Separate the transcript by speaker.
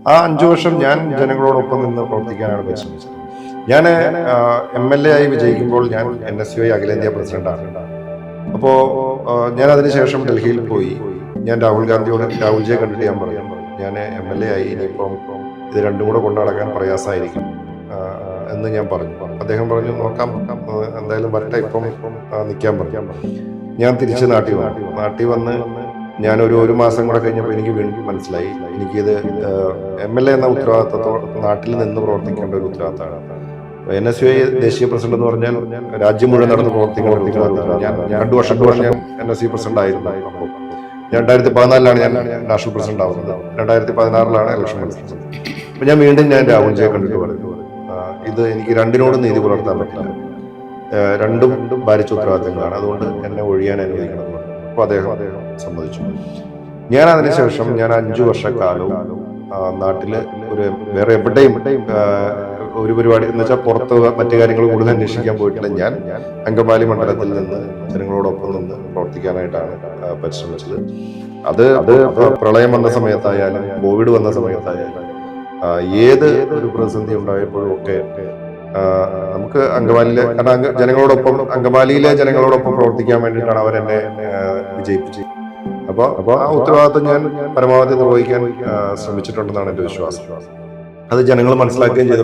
Speaker 1: ആ 5 വർഷം ഞാൻ ജനങ്ങളോടൊപ്പം നിന്ന് പ്രവർത്തിക്കാനാണ് പരിശ്രമിച്ചത്. ഞാൻ MLA ആയി വിജയിക്കുമ്പോൾ ഞാൻ NSUI അഖിലേന്ത്യാ പ്രസിഡന്റാണ്. അപ്പോൾ ഞാൻ അതിനുശേഷം ഡൽഹിയിൽ പോയി. ഞാൻ രാഹുൽജിയെ കണ്ടിട്ട് ഞാൻ പറഞ്ഞു, ഞാൻ MLA ആയി, ഇനിയിപ്പം ഇത് രണ്ടും കൂടെ കൊണ്ടു നടക്കാൻ പ്രയാസമായിരിക്കും എന്ന് ഞാൻ പറഞ്ഞു. അദ്ദേഹം പറഞ്ഞു, നോക്കാം, എന്തായാലും വരട്ടെ, ഇപ്പം നിൽക്കാൻ പറഞ്ഞു. ഞാൻ തിരിച്ച് നാട്ടിൽ വന്ന് ഞാനൊരു മാസം കൂടെ കഴിഞ്ഞപ്പോൾ എനിക്ക് വീണ്ടും മനസ്സിലായി, എനിക്കിത് MLA എന്ന ഉത്തരവാദിത്തത്തോടെ നാട്ടിൽ നിന്ന് പ്രവർത്തിക്കേണ്ട ഒരു ഉത്തരവാദിത്തമാണ്. NSUI ദേശീയ പ്രസിഡന്റ് എന്ന് പറഞ്ഞാൽ രാജ്യം മുഴുവൻ നടന്ന് പ്രവർത്തിക്കേണ്ട ഒരു ഉത്തരവാദിത്തമാണ്. ഞാൻ 2 വർഷം ഞാൻ NSUI പ്രസിഡന്റ് ആയിരുന്നു. 2014 ഞാൻ നാഷണൽ പ്രസിഡന്റ് ആവുന്നത്. 2016 ഇലക്ഷൻ മത്സരിച്ചത്. അപ്പൊ ഞാൻ വീണ്ടും രാഹുൽജിയെ കണ്ടിട്ട് പറഞ്ഞു, ഇത് എനിക്ക് രണ്ടിനോടും നീതി പുലർത്താൻ പറ്റില്ല, രണ്ടും ഭാരിച്ച ഉത്തരവാദിത്തങ്ങളാണ്, അതുകൊണ്ട് എന്നെ ഒഴിയാൻ അനുവദിക്കണം. അപ്പൊ അദ്ദേഹം സമ്മതിച്ചു. ഞാൻ അതിനുശേഷം 5 വർഷക്കാലവും നാട്ടില് വേറെ എവിടെയും ഒരു പരിപാടി എന്ന് വെച്ചാൽ പുറത്ത് മറ്റു കാര്യങ്ങൾ കൂടുതൽ അന്വേഷിക്കാൻ പോയിട്ടില്ല. ഞാൻ അങ്കമാലി മണ്ഡലത്തിൽ നിന്ന് ജനങ്ങളോടൊപ്പം നിന്ന് പ്രവർത്തിക്കാനായിട്ടാണ് പരിശ്രമിച്ചത്. അത് പ്രളയം വന്ന സമയത്തായാലും കോവിഡ് വന്ന സമയത്തായാലും ഏത് ഒരു പ്രതിസന്ധി ഉണ്ടായപ്പോഴും ഒക്കെ നമുക്ക് അങ്കമാലിയിലെ, കാരണം അങ്കമാലിയിലെ ജനങ്ങളോടൊപ്പം പ്രവർത്തിക്കാൻ വേണ്ടിയിട്ടാണ് അവരെന്നെ വിജയിപ്പിച്ചത്. അപ്പൊ ആ ഉത്തരവാദിത്വം ഞാൻ പരമാവധി നിർവഹിക്കാൻ ശ്രമിച്ചിട്ടുണ്ടെന്നാണ് എന്റെ വിശ്വാസം. അത് ജനങ്ങൾ മനസ്സിലാക്കുകയും ചെയ്തു.